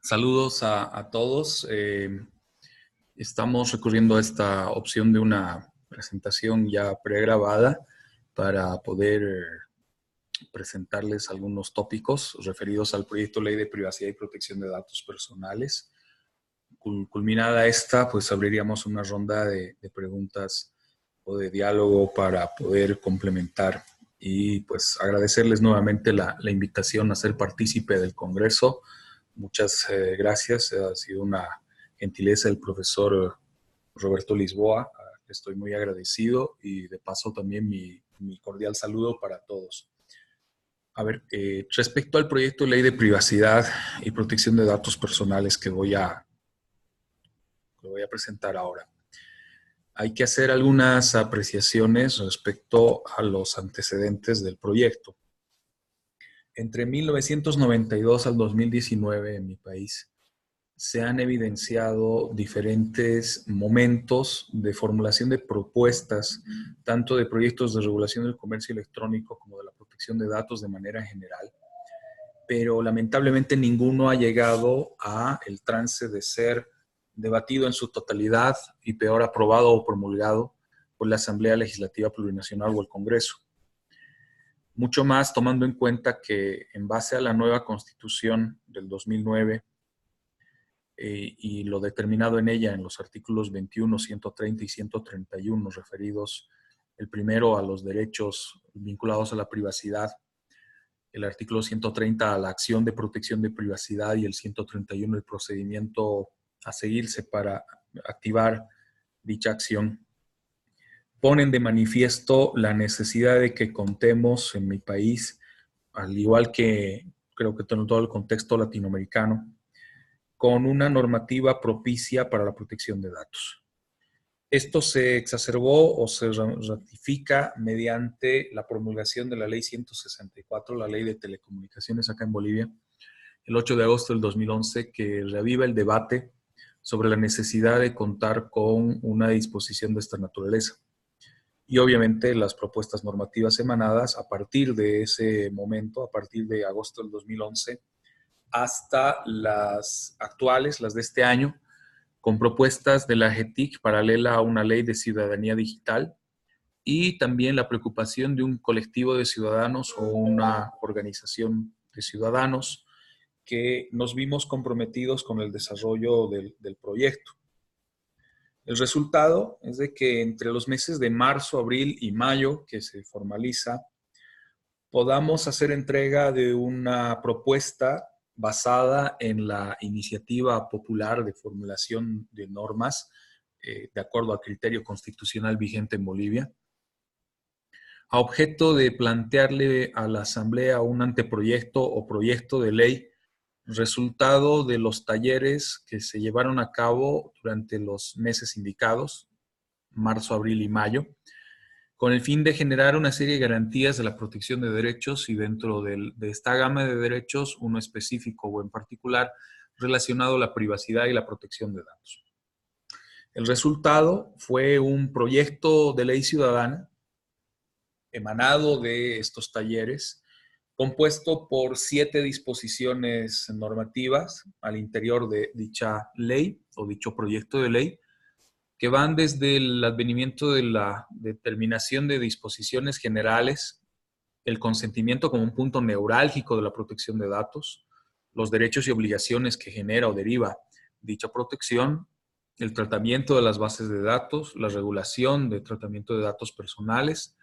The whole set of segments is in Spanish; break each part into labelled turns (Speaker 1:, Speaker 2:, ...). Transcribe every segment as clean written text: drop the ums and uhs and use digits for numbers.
Speaker 1: Saludos a todos. Estamos recurriendo a esta opción de una presentación ya pregrabada para poder presentarles algunos tópicos referidos al proyecto Ley de Privacidad y Protección de Datos Personales. Culminada esta, pues abriríamos una ronda de preguntas o de diálogo para poder complementar y pues agradecerles nuevamente la invitación a ser partícipe del Congreso. Muchas gracias, ha sido una gentileza el profesor Roberto Lisboa, estoy muy agradecido y de paso también mi cordial saludo para todos. A ver, respecto al proyecto de ley de privacidad y protección de datos personales que voy a presentar ahora, hay que hacer algunas apreciaciones respecto a los antecedentes del proyecto. Entre 1992 al 2019 en mi país se han evidenciado diferentes momentos de formulación de propuestas, tanto de proyectos de regulación del comercio electrónico como de la protección de datos de manera general, pero lamentablemente ninguno ha llegado a el trance de ser debatido en su totalidad y peor aprobado o promulgado por la Asamblea Legislativa Plurinacional o el Congreso. Mucho más tomando en cuenta que en base a la nueva Constitución del 2009 y lo determinado en ella en los artículos 21, 130 y 131 referidos, el primero a los derechos vinculados a la privacidad, el artículo 130 a la acción de protección de privacidad y el 131 el procedimiento a seguirse para activar dicha acción, ponen de manifiesto la necesidad de que contemos en mi país, al igual que creo que en todo el contexto latinoamericano, con una normativa propicia para la protección de datos. Esto se exacerbó o se ratifica mediante la promulgación de la Ley 164, la Ley de Telecomunicaciones acá en Bolivia, el 8 de agosto del 2011, que reaviva el debate sobre la necesidad de contar con una disposición de esta naturaleza. Y obviamente las propuestas normativas emanadas a partir de ese momento, a partir de agosto del 2011, hasta las actuales, las de este año, con propuestas de la AGETIC paralela a una ley de ciudadanía digital y también la preocupación de un colectivo de ciudadanos o una organización de ciudadanos que nos vimos comprometidos con el desarrollo del proyecto. El resultado es de que entre los meses de marzo, abril y mayo, que se formaliza, podamos hacer entrega de una propuesta basada en la iniciativa popular de formulación de normas de acuerdo al criterio constitucional vigente en Bolivia, a objeto de plantearle a la Asamblea un anteproyecto o proyecto de ley resultado de los talleres que se llevaron a cabo durante los meses indicados, marzo, abril y mayo, con el fin de generar una serie de garantías de la protección de derechos y dentro de esta gama de derechos, uno específico o en particular relacionado a la privacidad y la protección de datos. El resultado fue un proyecto de ley ciudadana emanado de estos talleres, compuesto por 7 disposiciones normativas al interior de dicha ley o dicho proyecto de ley, que van desde el advenimiento de la determinación de disposiciones generales, el consentimiento como un punto neurálgico de la protección de datos, los derechos y obligaciones que genera o deriva dicha protección, el tratamiento de las bases de datos, la regulación de tratamiento de datos personales,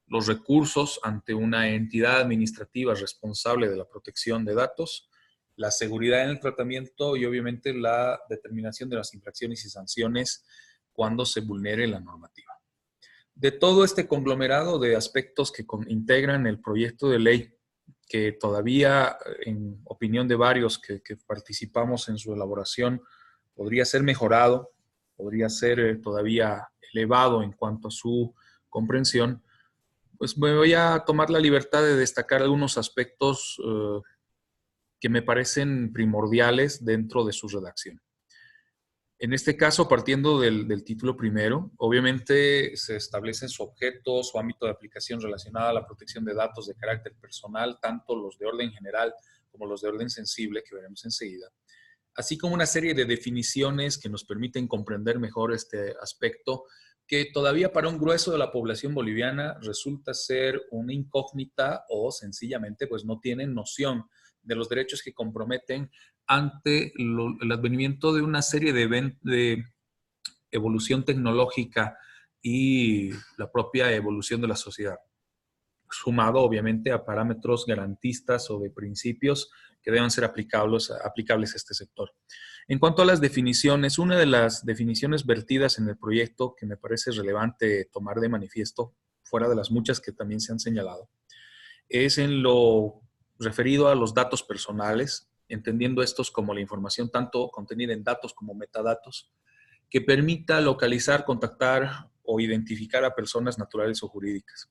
Speaker 1: los recursos ante una entidad administrativa responsable de la protección de datos, la seguridad en el tratamiento y obviamente la determinación de las infracciones y sanciones cuando se vulnere la normativa. De todo este conglomerado de aspectos que integran el proyecto de ley, que todavía, en opinión de varios que participamos en su elaboración, podría ser mejorado, podría ser todavía elevado en cuanto a su comprensión, pues me voy a tomar la libertad de destacar algunos aspectos que me parecen primordiales dentro de su redacción. En este caso, partiendo del título primero, obviamente se establece su objeto, su ámbito de aplicación relacionado a la protección de datos de carácter personal, tanto los de orden general como los de orden sensible, que veremos enseguida. así como una serie de definiciones que nos permiten comprender mejor este aspecto, que todavía para un grueso de la población boliviana resulta ser una incógnita o sencillamente pues no tienen noción de los derechos que comprometen ante el advenimiento de una serie de evolución tecnológica y la propia evolución de la sociedad, sumado obviamente a parámetros garantistas o de principios que deben ser aplicables a este sector. En cuanto a las definiciones, una de las definiciones vertidas en el proyecto que me parece relevante tomar de manifiesto, fuera de las muchas que también se han señalado, es en lo referido a los datos personales, entendiendo estos como la información tanto contenida en datos como metadatos, que permita localizar, contactar o identificar a personas naturales o jurídicas.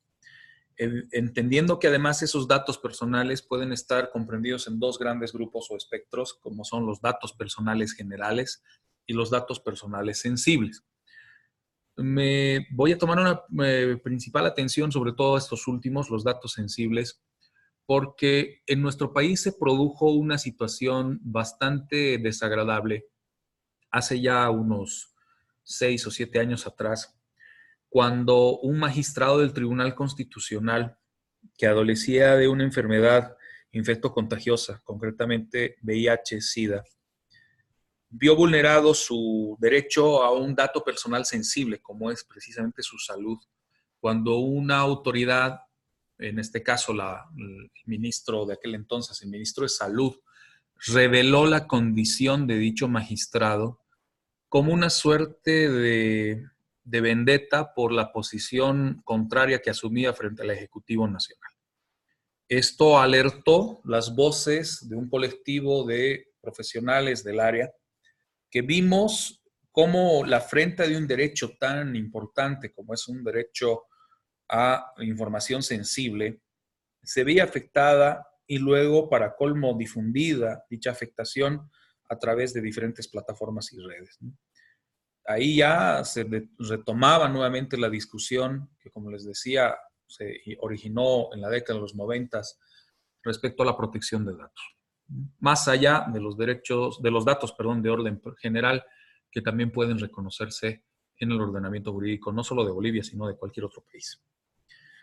Speaker 1: Entendiendo que además esos datos personales pueden estar comprendidos en dos grandes grupos o espectros, como son los datos personales generales y los datos personales sensibles. Me voy a tomar una principal atención sobre todo estos últimos, los datos sensibles, porque en nuestro país se produjo una situación bastante desagradable hace ya unos 6 o 7 años atrás, cuando un magistrado del Tribunal Constitucional que adolecía de una enfermedad infectocontagiosa, concretamente VIH-Sida, vio vulnerado su derecho a un dato personal sensible, como es precisamente su salud, cuando una autoridad, en este caso el ministro de aquel entonces, el ministro de Salud, reveló la condición de dicho magistrado como una suerte de vendetta por la posición contraria que asumía frente al Ejecutivo Nacional. Esto alertó las voces de un colectivo de profesionales del área que vimos cómo la afrenta de un derecho tan importante como es un derecho a información sensible se veía afectada y luego, para colmo, difundida dicha afectación a través de diferentes plataformas y redes, ¿no? Ahí ya se retomaba nuevamente la discusión que, como les decía, se originó en la década de los 90 respecto a la protección de datos. Más allá de los derechos, de los datos, perdón, de orden general, que también pueden reconocerse en el ordenamiento jurídico, no solo de Bolivia, sino de cualquier otro país.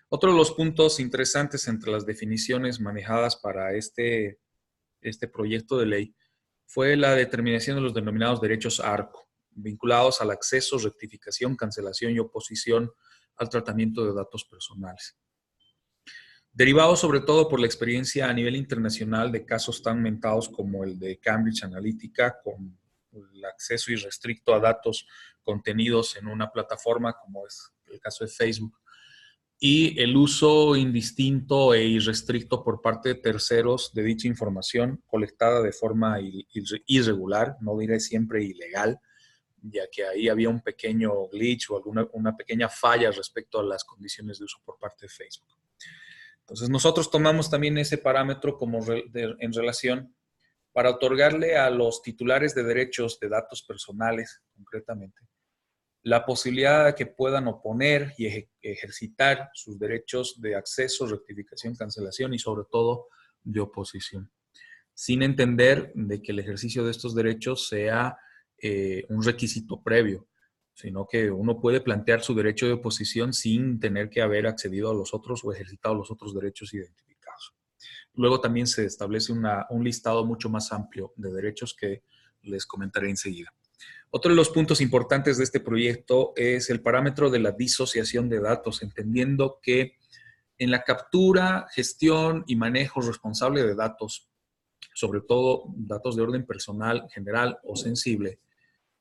Speaker 1: Otro de los puntos interesantes entre las definiciones manejadas para este proyecto de ley fue la determinación de los denominados derechos ARCO, vinculados al acceso, rectificación, cancelación y oposición al tratamiento de datos personales. Derivado sobre todo por la experiencia a nivel internacional de casos tan mentados como el de Cambridge Analytica, con el acceso irrestricto a datos contenidos en una plataforma como es el caso de Facebook, y el uso indistinto e irrestricto por parte de terceros de dicha información colectada de forma irregular, no diré siempre ilegal, ya que ahí había un pequeño glitch o una pequeña falla respecto a las condiciones de uso por parte de Facebook. Entonces nosotros tomamos también ese parámetro en relación para otorgarle a los titulares de derechos de datos personales, concretamente, la posibilidad de que puedan oponer y ejercitar sus derechos de acceso, rectificación, cancelación y sobre todo de oposición, sin entender de que el ejercicio de estos derechos sea un requisito previo, sino que uno puede plantear su derecho de oposición sin tener que haber accedido a los otros o ejercitado los otros derechos identificados. Luego también se establece un listado mucho más amplio de derechos que les comentaré enseguida. Otro de los puntos importantes de este proyecto es el parámetro de la disociación de datos, entendiendo que en la captura, gestión y manejo responsable de datos, sobre todo datos de orden personal, general o sensible,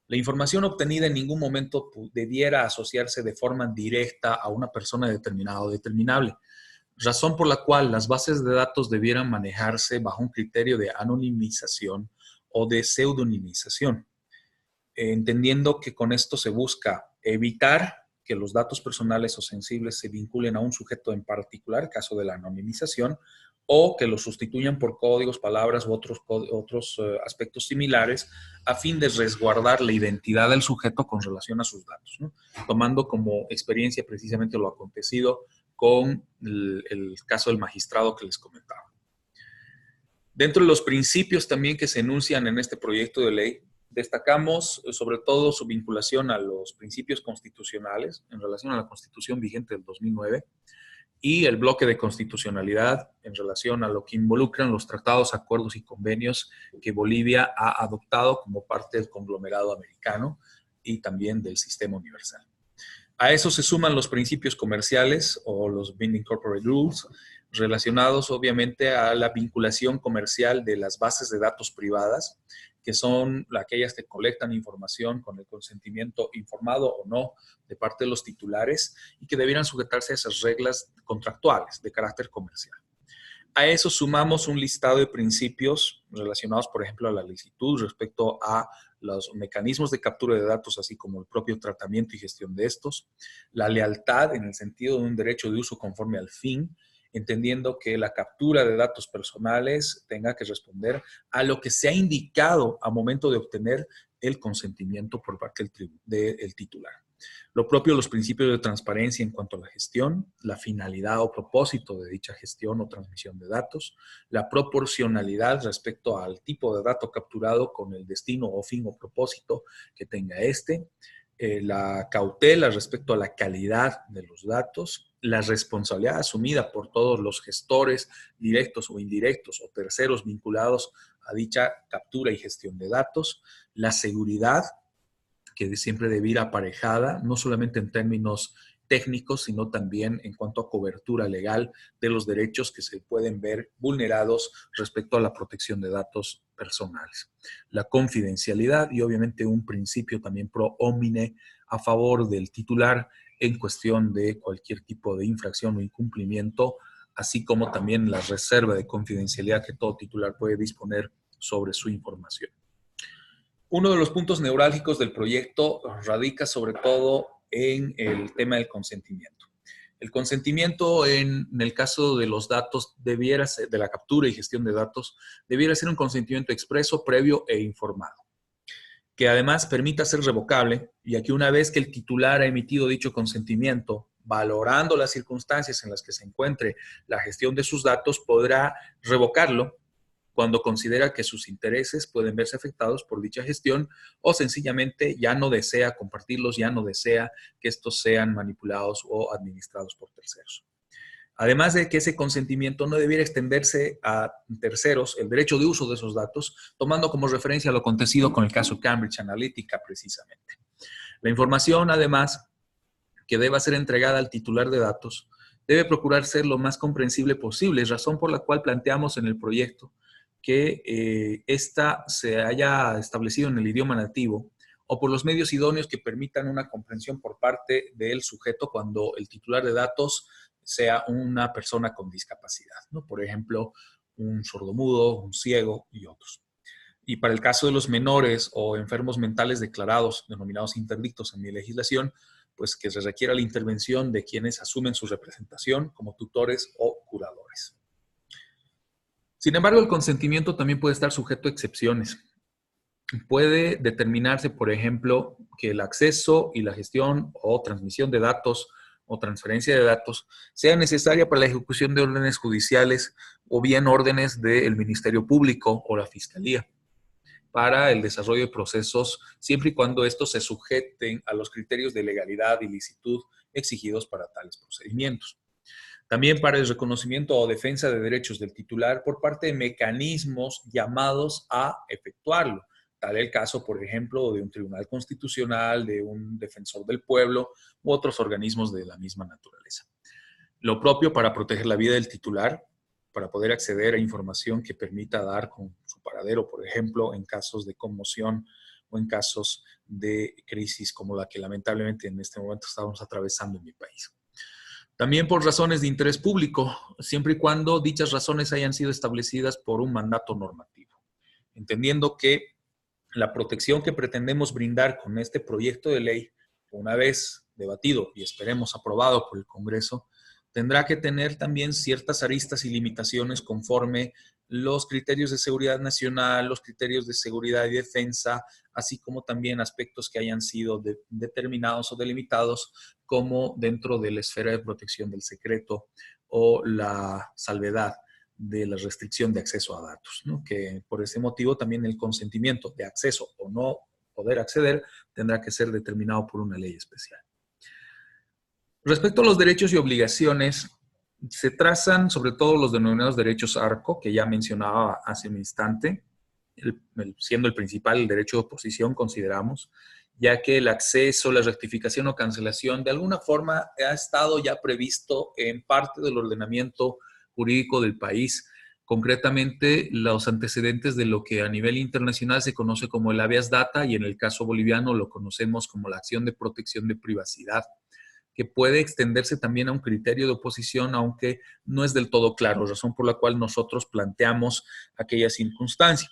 Speaker 1: la información obtenida en ningún momento debiera asociarse de forma directa a una persona determinada o determinable, razón por la cual las bases de datos debieran manejarse bajo un criterio de anonimización o de pseudonimización, entendiendo que con esto se busca evitar que los datos personales o sensibles se vinculen a un sujeto en particular, caso de la anonimización, o que los sustituyan por códigos, palabras u otros aspectos similares a fin de resguardar la identidad del sujeto con relación a sus datos, ¿no? Tomando como experiencia precisamente lo acontecido con el caso del magistrado que les comentaba. Dentro de los principios también que se enuncian en este proyecto de ley, destacamos sobre todo su vinculación a los principios constitucionales en relación a la Constitución vigente del 2009 y el bloque de constitucionalidad en relación a lo que involucran los tratados, acuerdos y convenios que Bolivia ha adoptado como parte del conglomerado americano y también del sistema universal. A eso se suman los principios comerciales o los Binding Corporate Rules, relacionados obviamente a la vinculación comercial de las bases de datos privadas, que son aquellas que colectan información con el consentimiento informado o no de parte de los titulares y que debieran sujetarse a esas reglas contractuales de carácter comercial. A eso sumamos un listado de principios relacionados, por ejemplo, a la licitud respecto a los mecanismos de captura de datos, así como el propio tratamiento y gestión de estos, la lealtad en el sentido de un derecho de uso conforme al fin, entendiendo que la captura de datos personales tenga que responder a lo que se ha indicado a momento de obtener el consentimiento por parte del titular. Lo propio los principios de transparencia en cuanto a la gestión, la finalidad o propósito de dicha gestión o transmisión de datos, la proporcionalidad respecto al tipo de dato capturado con el destino o fin o propósito que tenga este, la cautela respecto a la calidad de los datos, la responsabilidad asumida por todos los gestores directos o indirectos o terceros vinculados a dicha captura y gestión de datos, la seguridad que siempre debe ir aparejada, no solamente en términos técnicos, sino también en cuanto a cobertura legal de los derechos que se pueden ver vulnerados respecto a la protección de datos personales. La confidencialidad y obviamente un principio también pro homine a favor del titular en cuestión de cualquier tipo de infracción o incumplimiento, así como también la reserva de confidencialidad que todo titular puede disponer sobre su información. Uno de los puntos neurálgicos del proyecto radica sobre todo en el tema del consentimiento. El consentimiento en el caso de los datos debiera ser, de la captura y gestión de datos, debiera ser un consentimiento expreso, previo e informado, que además permita ser revocable, ya que una vez que el titular ha emitido dicho consentimiento, valorando las circunstancias en las que se encuentre la gestión de sus datos, podrá revocarlo cuando considera que sus intereses pueden verse afectados por dicha gestión o sencillamente ya no desea compartirlos, ya no desea que estos sean manipulados o administrados por terceros. Además de que ese consentimiento no debiera extenderse a terceros el derecho de uso de esos datos, tomando como referencia lo acontecido con el caso Cambridge Analytica precisamente. La información, además, que deba ser entregada al titular de datos, debe procurar ser lo más comprensible posible, razón por la cual planteamos en el proyecto que ésta se haya establecido en el idioma nativo o por los medios idóneos que permitan una comprensión por parte del sujeto cuando el titular de datos sea una persona con discapacidad, ¿no? Por ejemplo, un sordomudo, un ciego y otros. Y para el caso de los menores o enfermos mentales declarados, denominados interdictos en mi legislación, pues que se requiera la intervención de quienes asumen su representación como tutores o curadores. Sin embargo, el consentimiento también puede estar sujeto a excepciones. Puede determinarse, por ejemplo, que el acceso y la gestión o transmisión de datos o transferencia de datos sea necesaria para la ejecución de órdenes judiciales o bien órdenes del Ministerio Público o la Fiscalía para el desarrollo de procesos, siempre y cuando estos se sujeten a los criterios de legalidad y licitud exigidos para tales procedimientos. También para el reconocimiento o defensa de derechos del titular por parte de mecanismos llamados a efectuarlo. Tal el caso, por ejemplo, de un tribunal constitucional, de un defensor del pueblo u otros organismos de la misma naturaleza. Lo propio para proteger la vida del titular, para poder acceder a información que permita dar con su paradero, por ejemplo, en casos de conmoción o en casos de crisis como la que lamentablemente en este momento estamos atravesando en mi país. También por razones de interés público, siempre y cuando dichas razones hayan sido establecidas por un mandato normativo. Entendiendo que la protección que pretendemos brindar con este proyecto de ley, una vez debatido y esperemos aprobado por el Congreso, tendrá que tener también ciertas aristas y limitaciones conforme los criterios de seguridad nacional, los criterios de seguridad y defensa, así como también aspectos que hayan sido determinados o delimitados como dentro de la esfera de protección del secreto o la salvedad de la restricción de acceso a datos, ¿no? Que por ese motivo también el consentimiento de acceso o no poder acceder tendrá que ser determinado por una ley especial. Respecto a los derechos y obligaciones, se trazan sobre todo los denominados derechos ARCO, que ya mencionaba hace un instante, siendo el principal el derecho de oposición, consideramos, ya que el acceso, la rectificación o cancelación de alguna forma ha estado ya previsto en parte del ordenamiento jurídico del país, concretamente los antecedentes de lo que a nivel internacional se conoce como el habeas data y en el caso boliviano lo conocemos como la acción de protección de privacidad, que puede extenderse también a un criterio de oposición, aunque no es del todo claro, razón por la cual nosotros planteamos aquella circunstancia.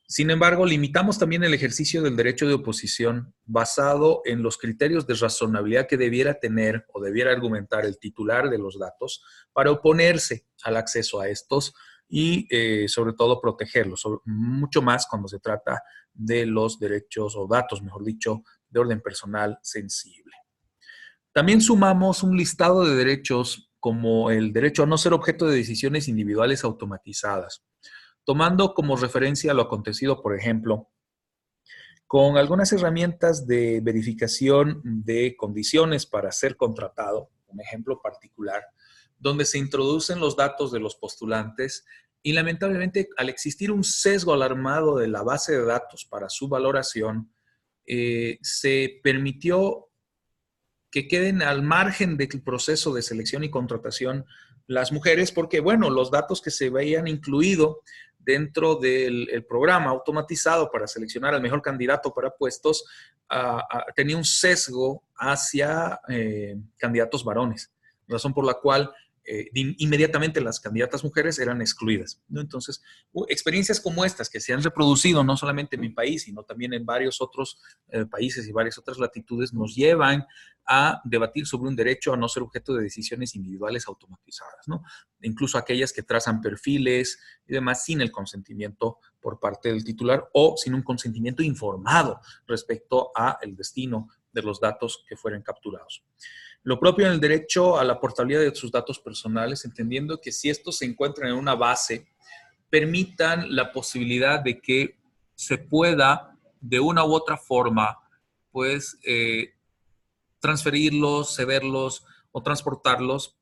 Speaker 1: Sin embargo, limitamos también el ejercicio del derecho de oposición basado en los criterios de razonabilidad que debiera tener o debiera argumentar el titular de los datos para oponerse al acceso a estos y sobre todo protegerlos, mucho más cuando se trata de los derechos o datos, mejor dicho, de orden personal sensible. También sumamos un listado de derechos como el derecho a no ser objeto de decisiones individuales automatizadas, tomando como referencia lo acontecido, por ejemplo, con algunas herramientas de verificación de condiciones para ser contratado, un ejemplo particular, donde se introducen los datos de los postulantes y lamentablemente al existir un sesgo alarmado de la base de datos para su valoración, se permitió que queden al margen del proceso de selección y contratación las mujeres, porque, bueno, los datos que se veían incluidos dentro del programa automatizado para seleccionar al mejor candidato para puestos, tenía un sesgo hacia candidatos varones, razón por la cual inmediatamente las candidatas mujeres eran excluidas, ¿no? Entonces, experiencias como estas que se han reproducido no solamente en mi país, sino también en varios otros países y varias otras latitudes, nos llevan a debatir sobre un derecho a no ser objeto de decisiones individuales automatizadas, ¿no? Incluso aquellas que trazan perfiles y demás sin el consentimiento por parte del titular o sin un consentimiento informado respecto al destino de los datos que fueran capturados. Lo propio en el derecho a la portabilidad de sus datos personales, entendiendo que si estos se encuentran en una base, permitan la posibilidad de que se pueda, de una u otra forma, pues, transferirlos, cederlos o transportarlos,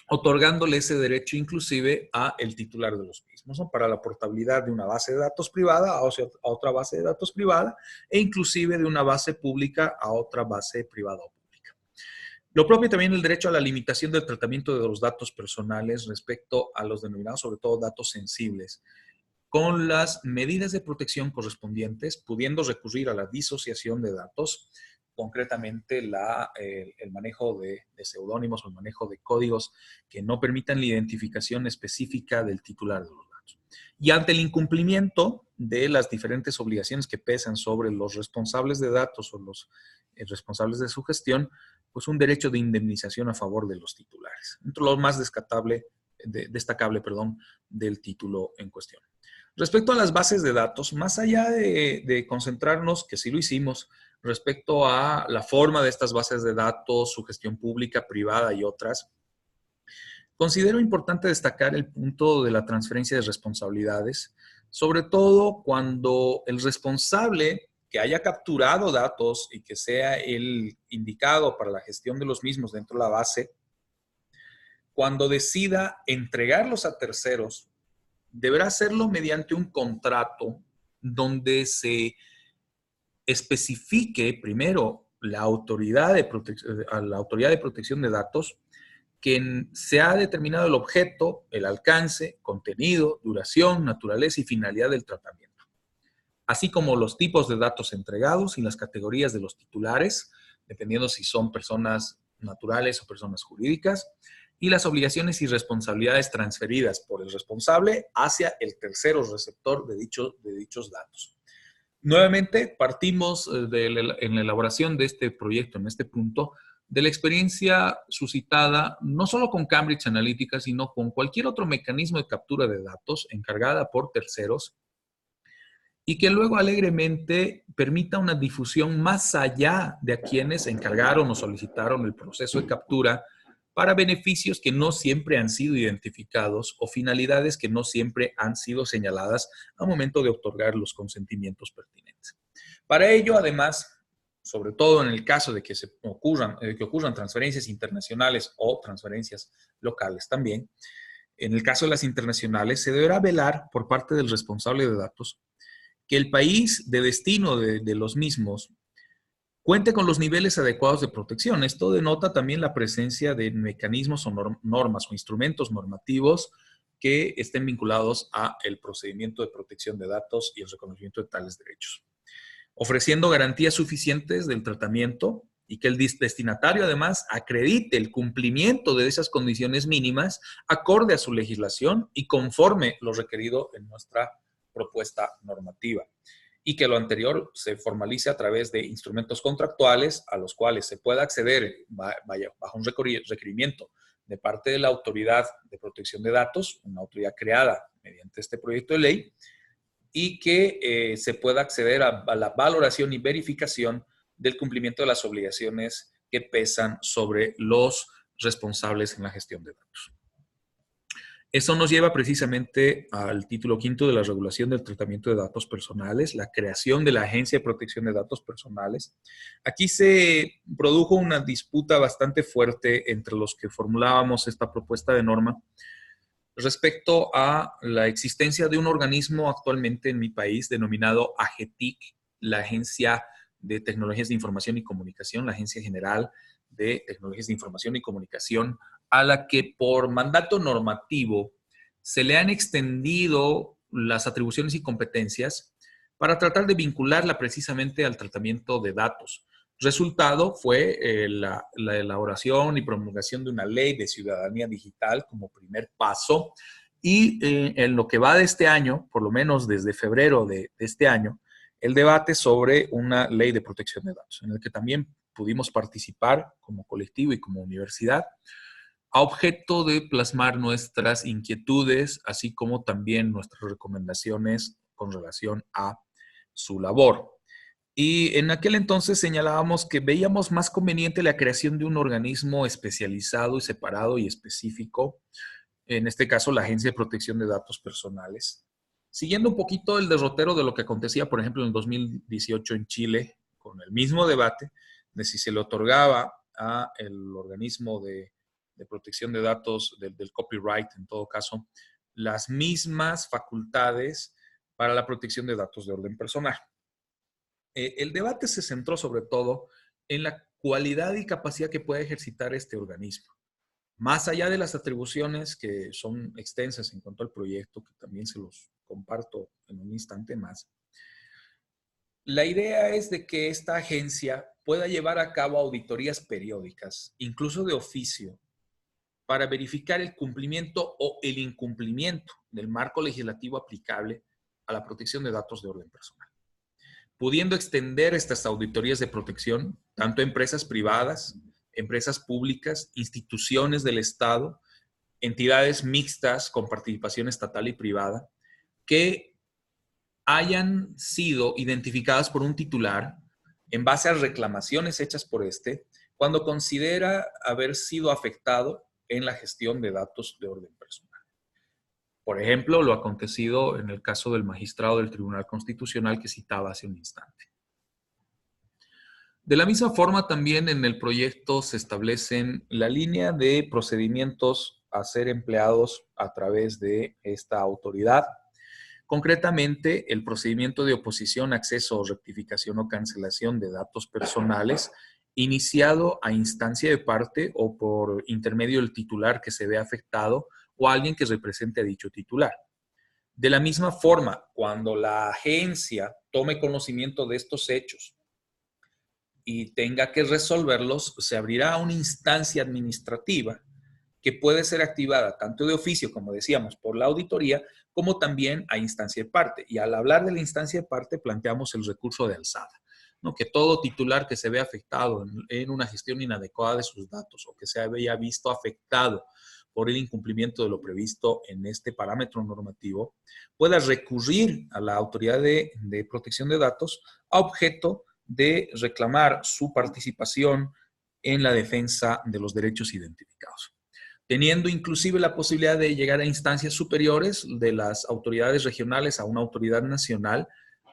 Speaker 1: otorgándole ese derecho inclusive a el titular de los mismos, ¿no? Para la portabilidad de una base de datos privada a otra base de datos privada e inclusive de una base pública a otra base privada o pública. Lo propio también el derecho a la limitación del tratamiento de los datos personales respecto a los denominados, sobre todo, datos sensibles, con las medidas de protección correspondientes, pudiendo recurrir a la disociación de datos, concretamente el manejo de seudónimos o el manejo de códigos que no permitan la identificación específica del titular de los datos. Y ante el incumplimiento de las diferentes obligaciones que pesan sobre los responsables de datos o los responsables de su gestión, pues un derecho de indemnización a favor de los titulares, entre lo más destacable del título en cuestión. Respecto a las bases de datos, más allá de concentrarnos, que sí lo hicimos, respecto a la forma de estas bases de datos, su gestión pública, privada y otras, considero importante destacar el punto de la transferencia de responsabilidades, sobre todo cuando el responsable que haya capturado datos y que sea el indicado para la gestión de los mismos dentro de la base, cuando decida entregarlos a terceros, deberá hacerlo mediante un contrato donde se especifique primero la autoridad de protección de datos, que se ha determinado el objeto, el alcance, contenido, duración, naturaleza y finalidad del tratamiento, así como los tipos de datos entregados y las categorías de los titulares, dependiendo si son personas naturales o personas jurídicas, y las obligaciones y responsabilidades transferidas por el responsable hacia el tercero receptor de dichos datos. Nuevamente, partimos en la elaboración de este proyecto, en este punto, de la experiencia suscitada no solo con Cambridge Analytica, sino con cualquier otro mecanismo de captura de datos encargada por terceros y que luego alegremente permita una difusión más allá de a quienes encargaron o solicitaron el proceso de captura para beneficios que no siempre han sido identificados o finalidades que no siempre han sido señaladas al momento de otorgar los consentimientos pertinentes. Para ello, además, sobre todo en el caso de que ocurran transferencias internacionales o transferencias locales también, en el caso de las internacionales, se deberá velar por parte del responsable de datos que el país de destino de los mismos cuente con los niveles adecuados de protección. Esto denota también la presencia de mecanismos o normas o instrumentos normativos que estén vinculados a el procedimiento de protección de datos y el reconocimiento de tales derechos, ofreciendo garantías suficientes del tratamiento y que el destinatario además acredite el cumplimiento de esas condiciones mínimas acorde a su legislación y conforme lo requerido en nuestra propuesta normativa. Y que lo anterior se formalice a través de instrumentos contractuales a los cuales se pueda acceder bajo un requerimiento de parte de la Autoridad de Protección de Datos, una autoridad creada mediante este proyecto de ley, y que se pueda acceder a la valoración y verificación del cumplimiento de las obligaciones que pesan sobre los responsables en la gestión de datos. Eso nos lleva precisamente al título quinto de la regulación del tratamiento de datos personales, la creación de la Agencia de Protección de Datos Personales. Aquí se produjo una disputa bastante fuerte entre los que formulábamos esta propuesta de norma respecto a la existencia de un organismo actualmente en mi país denominado AGETIC, la Agencia de Tecnologías de Información y Comunicación, la Agencia General de Tecnologías de Información y Comunicación, a la que por mandato normativo se le han extendido las atribuciones y competencias para tratar de vincularla precisamente al tratamiento de datos. Resultado fue la elaboración y promulgación de una ley de ciudadanía digital como primer paso y en lo que va de este año, por lo menos desde febrero de este año, el debate sobre una ley de protección de datos, en el que también pudimos participar como colectivo y como universidad, a objeto de plasmar nuestras inquietudes, así como también nuestras recomendaciones con relación a su labor. Y en aquel entonces señalábamos que veíamos más conveniente la creación de un organismo especializado y separado y específico, en este caso la Agencia de Protección de Datos Personales, siguiendo un poquito el derrotero de lo que acontecía, por ejemplo, en el 2018 en Chile, con el mismo debate de si se le otorgaba a el organismo de protección de datos, del copyright en todo caso, las mismas facultades para la protección de datos de orden personal. El debate se centró sobre todo en la cualidad y capacidad que puede ejercitar este organismo. Más allá de las atribuciones que son extensas en cuanto al proyecto, que también se los comparto en un instante más, la idea es de que esta agencia pueda llevar a cabo auditorías periódicas, incluso de oficio, para verificar el cumplimiento o el incumplimiento del marco legislativo aplicable a la protección de datos de orden personal, pudiendo extender estas auditorías de protección tanto a empresas privadas, empresas públicas, instituciones del Estado, entidades mixtas con participación estatal y privada, que hayan sido identificadas por un titular en base a reclamaciones hechas por este, cuando considera haber sido afectado en la gestión de datos de orden personal. Por ejemplo, lo acontecido en el caso del magistrado del Tribunal Constitucional que citaba hace un instante. De la misma forma, también en el proyecto se establecen la línea de procedimientos a ser empleados a través de esta autoridad. Concretamente, el procedimiento de oposición, acceso, rectificación o cancelación de datos personales iniciado a instancia de parte o por intermedio del titular que se ve afectado o alguien que represente a dicho titular. De la misma forma, cuando la agencia tome conocimiento de estos hechos y tenga que resolverlos, se abrirá una instancia administrativa que puede ser activada tanto de oficio, como decíamos, por la auditoría, como también a instancia de parte. Y al hablar de la instancia de parte, planteamos el recurso de alzada, ¿no? Que todo titular que se vea afectado en una gestión inadecuada de sus datos o que se haya visto afectado por el incumplimiento de lo previsto en este parámetro normativo, pueda recurrir a la autoridad de protección de datos a objeto de reclamar su participación en la defensa de los derechos identificados, teniendo inclusive la posibilidad de llegar a instancias superiores de las autoridades regionales a una autoridad nacional,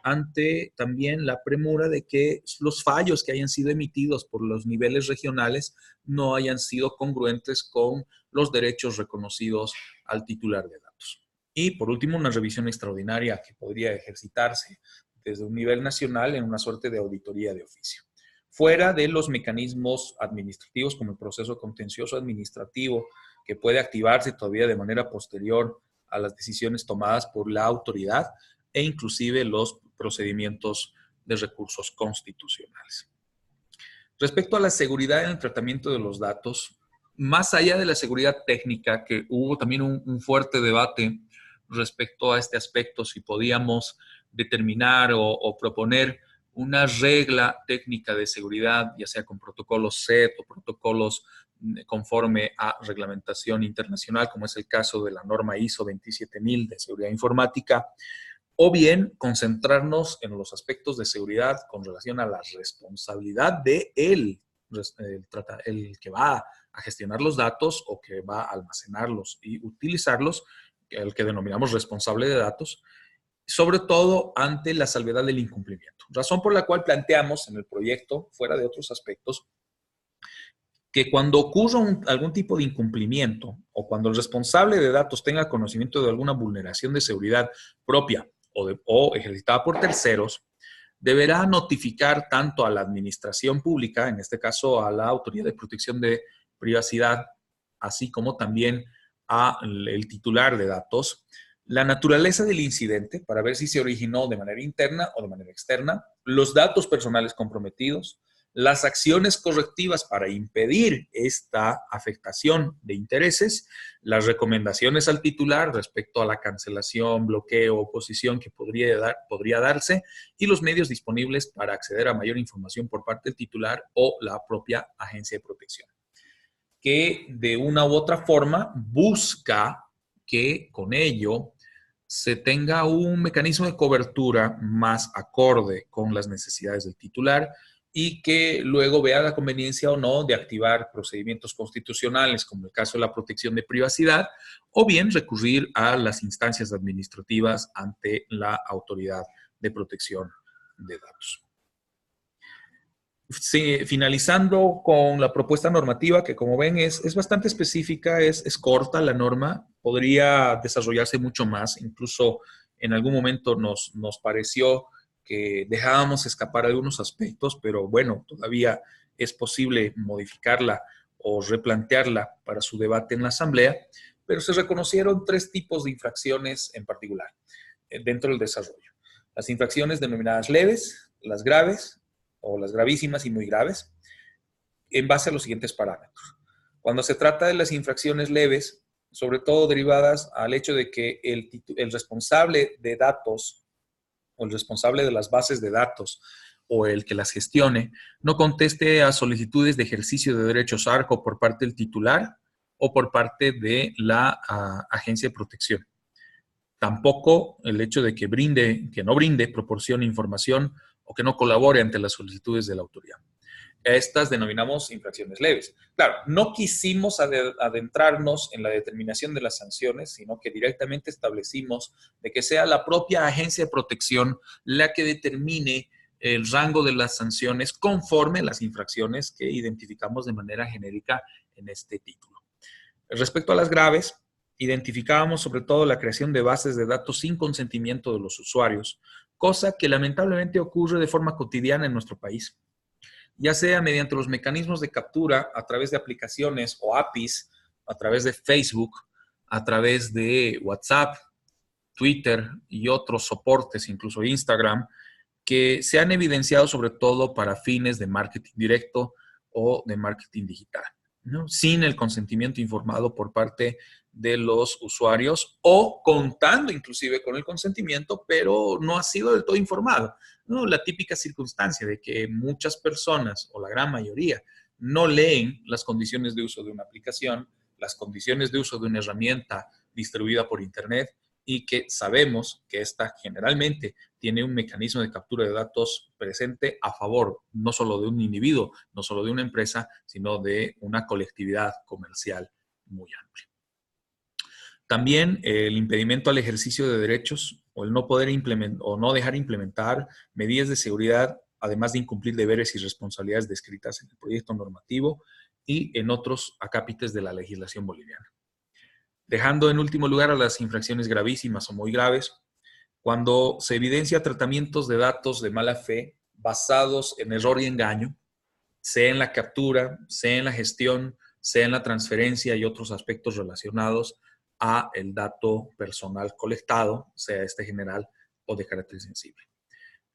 Speaker 1: ante también la premura de que los fallos que hayan sido emitidos por los niveles regionales no hayan sido congruentes con los derechos reconocidos al titular de datos. Y por último, una revisión extraordinaria que podría ejercitarse desde un nivel nacional en una suerte de auditoría de oficio, fuera de los mecanismos administrativos como el proceso contencioso administrativo, que puede activarse todavía de manera posterior a las decisiones tomadas por la autoridad, e inclusive los procedimientos de recursos constitucionales. Respecto a la seguridad en el tratamiento de los datos, más allá de la seguridad técnica, que hubo también un fuerte debate respecto a este aspecto, si podíamos determinar o proponer una regla técnica de seguridad, ya sea con protocolos SET o protocolos conforme a reglamentación internacional, como es el caso de la norma ISO 27000 de seguridad informática, o bien concentrarnos en los aspectos de seguridad con relación a la responsabilidad de el que va a gestionar los datos o que va a almacenarlos y utilizarlos, el que denominamos responsable de datos, sobre todo ante la salvedad del incumplimiento. Razón por la cual planteamos en el proyecto, fuera de otros aspectos, que cuando ocurra algún tipo de incumplimiento o cuando el responsable de datos tenga conocimiento de alguna vulneración de seguridad propia o ejercitada por terceros, deberá notificar tanto a la administración pública, en este caso a la Autoridad de Protección de Privacidad, así como también al titular de datos, la naturaleza del incidente para ver si se originó de manera interna o de manera externa, los datos personales comprometidos, las acciones correctivas para impedir esta afectación de intereses, las recomendaciones al titular respecto a la cancelación, bloqueo, oposición que podría darse, y los medios disponibles para acceder a mayor información por parte del titular o la propia agencia de protección, que de una u otra forma busca que con ello se tenga un mecanismo de cobertura más acorde con las necesidades del titular y que luego vea la conveniencia o no de activar procedimientos constitucionales, como el caso de la protección de privacidad, o bien recurrir a las instancias administrativas ante la Autoridad de Protección de Datos. Sí, finalizando con la propuesta normativa, que como ven es bastante específica, es corta la norma, podría desarrollarse mucho más, incluso en algún momento nos pareció que dejábamos escapar algunos aspectos, pero bueno, todavía es posible modificarla o replantearla para su debate en la Asamblea, pero se reconocieron 3 tipos de infracciones en particular dentro del desarrollo. Las infracciones denominadas leves, las graves o las gravísimas y muy graves, en base a los siguientes parámetros. Cuando se trata de las infracciones leves, sobre todo derivadas al hecho de que el responsable de datos o el responsable de las bases de datos o el que las gestione no conteste a solicitudes de ejercicio de derechos ARCO por parte del titular o por parte de la agencia de protección. Tampoco el hecho de que no brinde, proporcione información o que no colabore ante las solicitudes de la autoridad. Estas denominamos infracciones leves. Claro, no quisimos adentrarnos en la determinación de las sanciones, sino que directamente establecimos de que sea la propia agencia de protección la que determine el rango de las sanciones conforme a las infracciones que identificamos de manera genérica en este título. Respecto a las graves, identificábamos sobre todo la creación de bases de datos sin consentimiento de los usuarios, cosa que lamentablemente ocurre de forma cotidiana en nuestro país, ya sea mediante los mecanismos de captura a través de aplicaciones o APIs, a través de Facebook, a través de WhatsApp, Twitter y otros soportes, incluso Instagram, que se han evidenciado sobre todo para fines de marketing directo o de marketing digital, ¿no? Sin el consentimiento informado por parte de los usuarios o contando inclusive con el consentimiento, pero no ha sido del todo informado, ¿no? La típica circunstancia de que muchas personas, o la gran mayoría, no leen las condiciones de uso de una aplicación, las condiciones de uso de una herramienta distribuida por Internet, y que sabemos que esta generalmente tiene un mecanismo de captura de datos presente a favor no solo de un individuo, no solo de una empresa, sino de una colectividad comercial muy amplia. También el impedimento al ejercicio de derechos o el no poder implementar o no dejar implementar medidas de seguridad, además de incumplir deberes y responsabilidades descritas en el proyecto normativo y en otros acápites de la legislación boliviana. Dejando en último lugar a las infracciones gravísimas o muy graves, cuando se evidencia tratamientos de datos de mala fe basados en error y engaño, sea en la captura, sea en la gestión, sea en la transferencia y otros aspectos relacionados a el dato personal colectado, sea este general o de carácter sensible.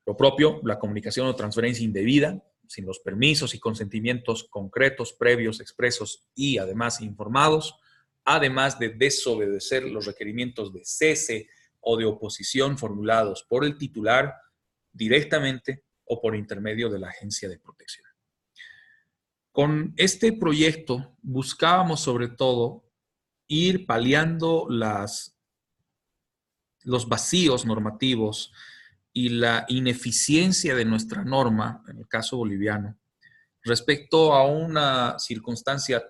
Speaker 1: Lo propio, la comunicación o transferencia indebida, sin los permisos y consentimientos concretos, previos, expresos y además informados, además de desobedecer los requerimientos de cese o de oposición formulados por el titular directamente o por intermedio de la agencia de protección. Con este proyecto buscábamos sobre todo ir paliando los vacíos normativos y la ineficiencia de nuestra norma, en el caso boliviano, respecto a una circunstancia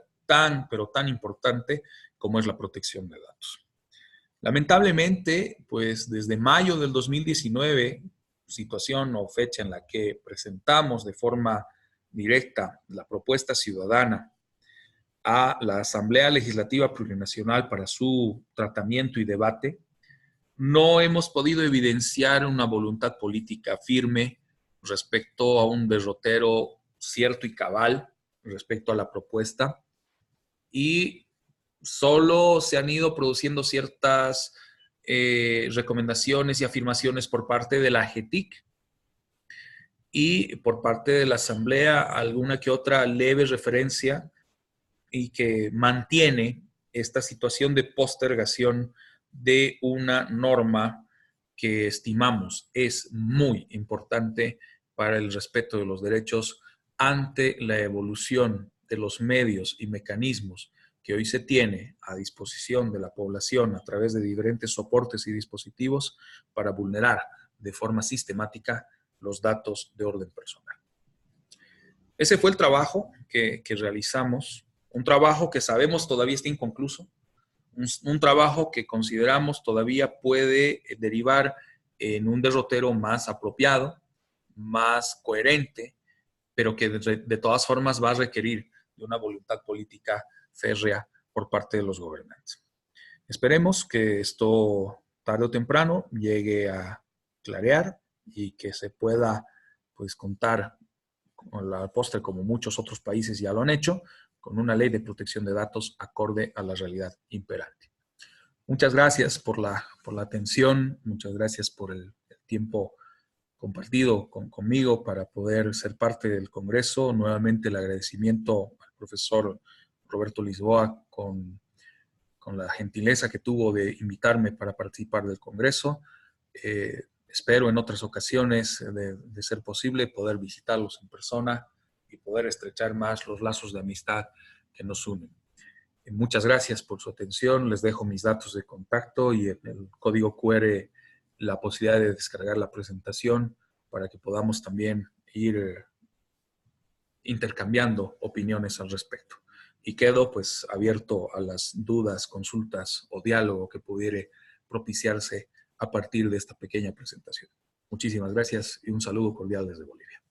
Speaker 1: pero tan importante como es la protección de datos. Lamentablemente, pues desde mayo del 2019, situación o fecha en la que presentamos de forma directa la propuesta ciudadana a la Asamblea Legislativa Plurinacional para su tratamiento y debate, no hemos podido evidenciar una voluntad política firme respecto a un derrotero cierto y cabal respecto a la propuesta, y solo se han ido produciendo ciertas recomendaciones y afirmaciones por parte de la AGETIC y por parte de la Asamblea alguna que otra leve referencia y que mantiene esta situación de postergación de una norma que estimamos es muy importante para el respeto de los derechos ante la evolución de los medios y mecanismos que hoy se tiene a disposición de la población a través de diferentes soportes y dispositivos para vulnerar de forma sistemática los datos de orden personal. Ese fue el trabajo que realizamos, un trabajo que sabemos todavía está inconcluso, un trabajo que consideramos todavía puede derivar en un derrotero más apropiado, más coherente, pero que de todas formas va a requerir de una voluntad política férrea por parte de los gobernantes. Esperemos que esto tarde o temprano llegue a clarear y que se pueda pues contar con la postre, como muchos otros países ya lo han hecho, con una ley de protección de datos acorde a la realidad imperante. Muchas gracias por la atención, muchas gracias por el tiempo compartido conmigo para poder ser parte del Congreso. Nuevamente el agradecimiento al profesor Roberto Lisboa con la gentileza que tuvo de invitarme para participar del Congreso. Espero en otras ocasiones, de ser posible, poder visitarlos en persona y poder estrechar más los lazos de amistad que nos unen. Muchas gracias por su atención. Les dejo mis datos de contacto y en el código QR la posibilidad de descargar la presentación para que podamos también ir intercambiando opiniones al respecto. Y quedo pues abierto a las dudas, consultas o diálogo que pudiere propiciarse a partir de esta pequeña presentación. Muchísimas gracias y un saludo cordial desde Bolivia.